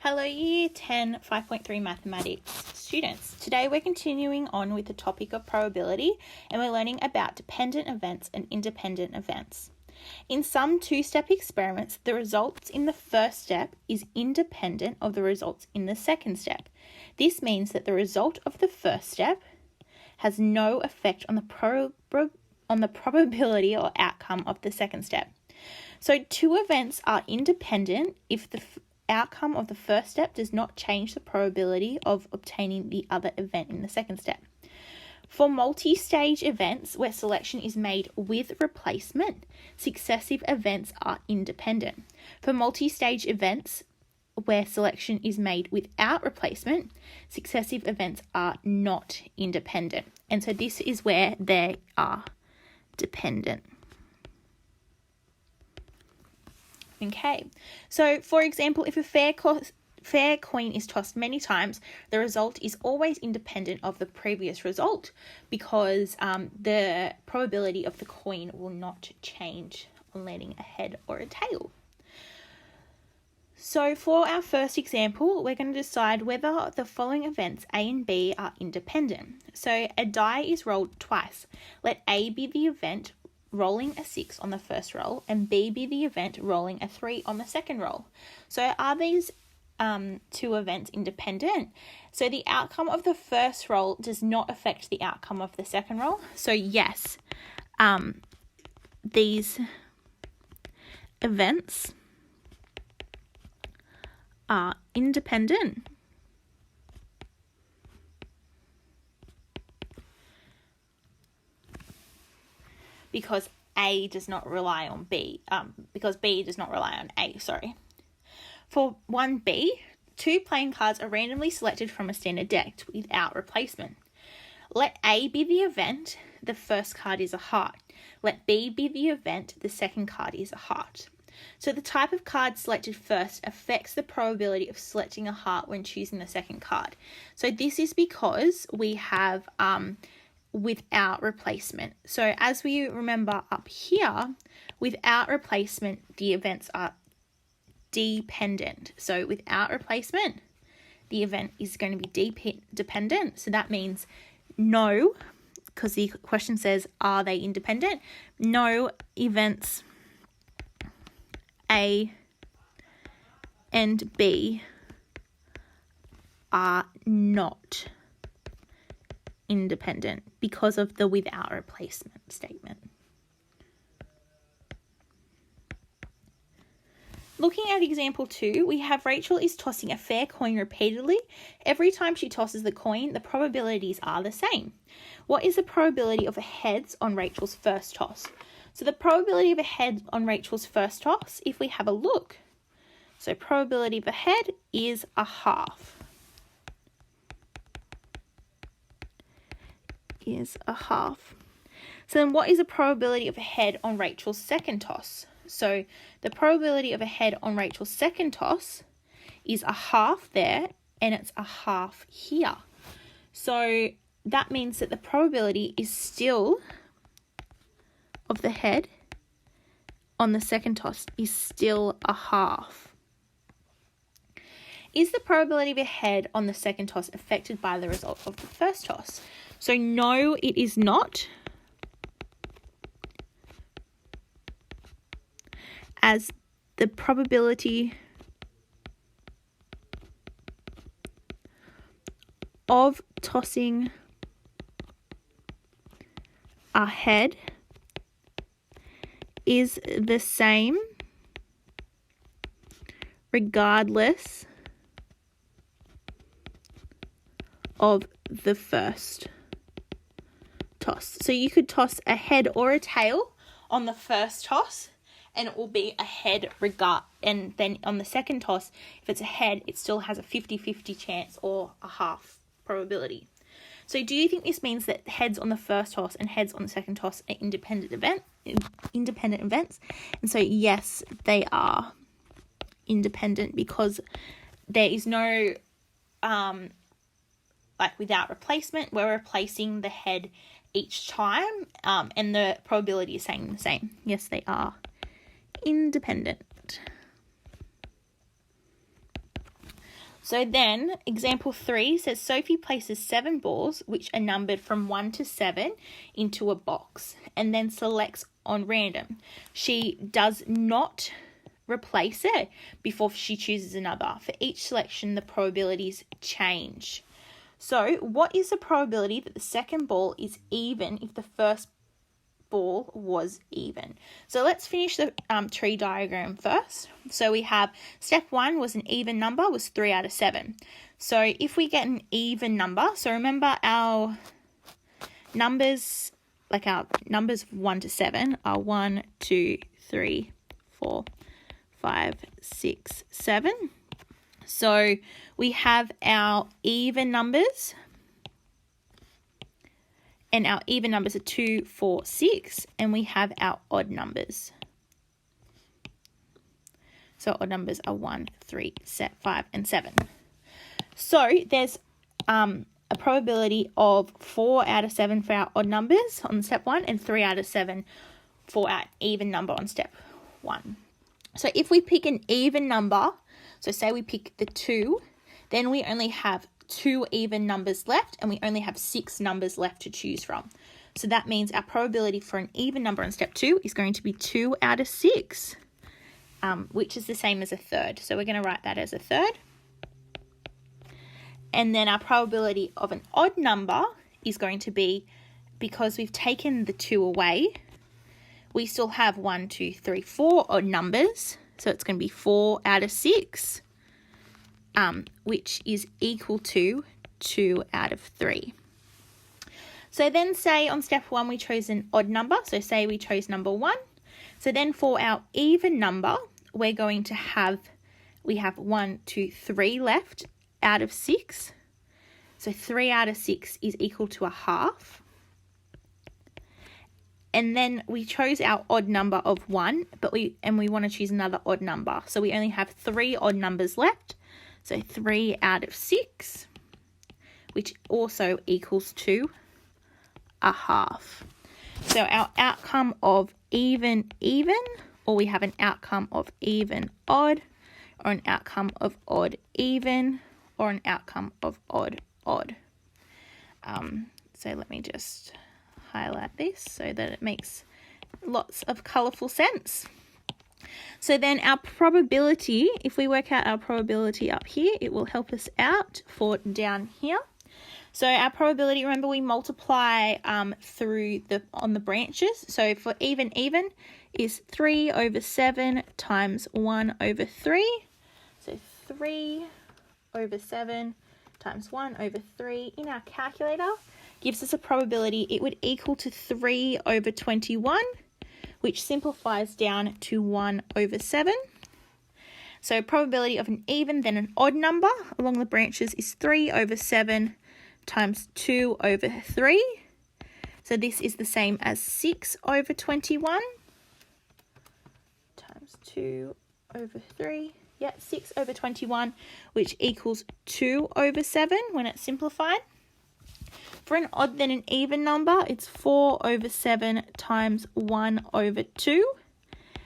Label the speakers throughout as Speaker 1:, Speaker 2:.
Speaker 1: Hello Year 10 5.3 Mathematics students. Today we're continuing on with the topic of probability and we're learning about dependent events and independent events. In some two-step experiments, the results in the first step is independent of the results in the second step. This means that the result of the first step has no effect on the probability or outcome of the second step. So two events are independent if the outcome of the first step does not change the probability of obtaining the other event in the second step. For multi-stage events where selection is made with replacement, successive events are independent. For multi-stage events where selection is made without replacement, successive events are not independent. And so this is where they are dependent. Okay, so for example, if a fair coin is tossed many times, the result is always independent of the previous result because the probability of the coin will not change on landing a head or a tail. So for our first example, we're going to decide whether the following events A and B are independent. So a die is rolled twice. Let A be the event rolling a 6 on the first roll and B be the event rolling a 3 on the second roll. So are these two events independent? So the outcome of the first roll does not affect the outcome of the second roll. So yes, these events are independent because A does not rely on B, because B does not rely on A, For 1B, two playing cards are randomly selected from a standard deck without replacement. Let A be the event, the first card is a heart. Let B be the event, the second card is a heart. So the type of card selected first affects the probability of selecting a heart when choosing the second card. So this is because we have without replacement. So as we remember up here, without replacement, the events are dependent. So without replacement, the event is going to be dependent. So that means no, because the question says, are they independent? No events A and B are not independent because of the without replacement statement. Looking at example 2, we have Rachel is tossing a fair coin repeatedly. Every time she tosses the coin, the probabilities are the same. What is the probability of a heads on Rachel's first toss? So the probability of a head on Rachel's first toss, if we have a look, so probability of a head is a half. So then what is the probability of a head on Rachel's second toss? So the probability of a head on Rachel's second toss is a half there and it's a half here. So that means that the probability is still of the head on the second toss is still a half. Is the probability of a head on the second toss affected by the result of the first toss? So no, it is not, as the probability of tossing a head is the same regardless of the first toss. So you could toss a head or a tail on the first toss and it will be a head and then on the second toss, if it's a head, it still has a 50-50 chance or a half probability. So do you think this means that heads on the first toss and heads on the second toss are independent events? And so yes, they are independent because there is no without replacement. We're replacing the head each time and the probability is staying the same. Yes, they are independent. So then, example 3 says Sophie places 7 balls, which are numbered from 1 to 7, into a box and then selects on random. She does not replace it before she chooses another. For each selection, the probabilities change. So what is the probability that the second ball is even if the first ball was even? So let's finish the tree diagram first. So we have step 1 was an even number, was 3 out of 7. So if we get an even number, so remember our numbers, like our numbers 1 to 7 are 1, 2, 3, 4, 5, 6, 7. So we have our even numbers, and our even numbers are 2, 4, 6, and we have our odd numbers. So odd numbers are 1, 3, 5, and 7. So there's a probability of 4 out of 7 for our odd numbers on step 1 and 3 out of 7 for our even number on step 1. So if we pick an even number, so say we pick the 2, then we only have 2 even numbers left and we only have 6 numbers left to choose from. So that means our probability for an even number on step 2 is going to be 2 out of 6, which is the same as a third. So we're going to write that as a third. And then our probability of an odd number is going to be, because we've taken the 2 away, we still have 1, 2, 3, 4 odd numbers. So it's going to be 4 out of 6, which is equal to 2 out of 3. So then say on step 1 we chose an odd number. So say we chose number 1. So then for our even number, we're going to have, we have 1, 2, 3 left out of 6. So 3 out of 6 is equal to a half. And then we chose our odd number of 1, but we want to choose another odd number. So we only have 3 odd numbers left. So 3 out of 6, which also equals to a half. So our outcome of even, or we have an outcome of even, odd, or an outcome of odd, even, or an outcome of odd, odd. So let me just highlight this so that it makes lots of colourful sense. So then our probability, if we work out our probability up here, it will help us out for down here. So our probability, remember we multiply through on the branches. So for even is 3 over 7 times 1 over 3. So 3 over 7 times 1 over 3 in our calculator gives us a probability. It would equal to 3 over 21, which simplifies down to 1 over 7. So probability of an even, then an odd number along the branches is 3 over 7 times 2 over 3. So this is the same as 6 over 21 times 2 over 3. Yeah, 6 over 21, which equals 2 over 7 when it's simplified. For an odd then an even number, it's 4 over 7 times 1 over 2.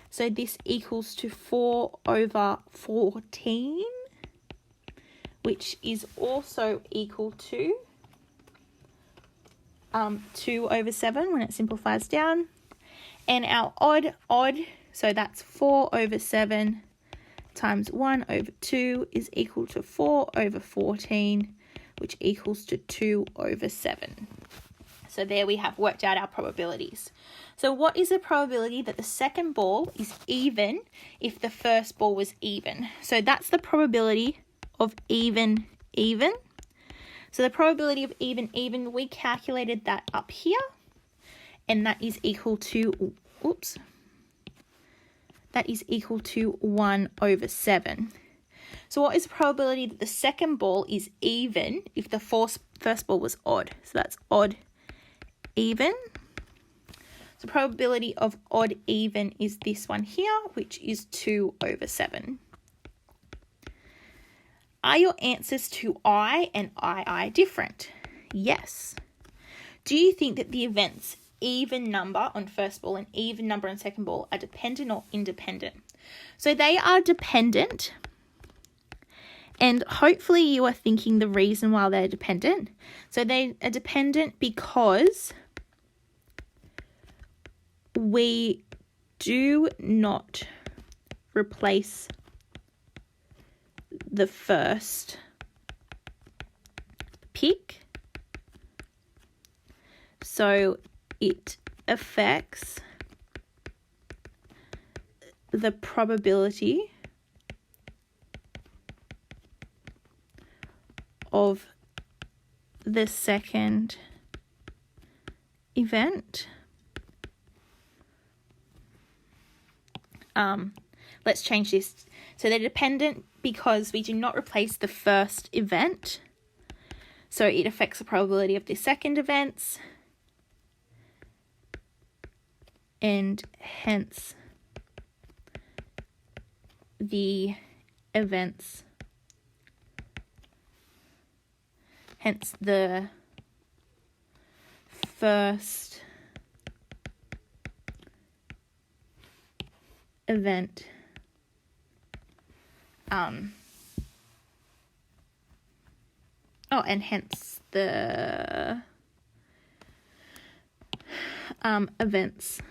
Speaker 1: So this equals to 4 over 14, which is also equal to 2 over 7 when it simplifies down. And our odd, so that's 4 over 7 times 1 over 2 is equal to 4 over 14, which equals to 2 over 7. So there we have worked out our probabilities. So what is the probability that the second ball is even if the first ball was even? So that's the probability of even. So the probability of even, we calculated that up here, and that is equal to, that is equal to 1 over 7. So what is the probability that the second ball is even if the first ball was odd? So that's odd, even. So probability of odd, even is this one here, which is 2 over 7. Are your answers to I and II different? Yes. Do you think that the events even number on first ball and even number on second ball are dependent or independent? So they are dependent, And hopefully you are thinking the reason why they're dependent. So they are dependent because we do not replace the first pick. So it affects the probability of the second event. Let's change this. So they're dependent because we do not replace the first event. So it affects the probability of the second events, and hence the events, hence the first event and hence the events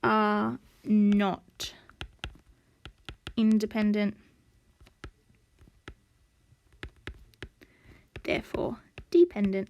Speaker 1: are not independent, therefore dependent.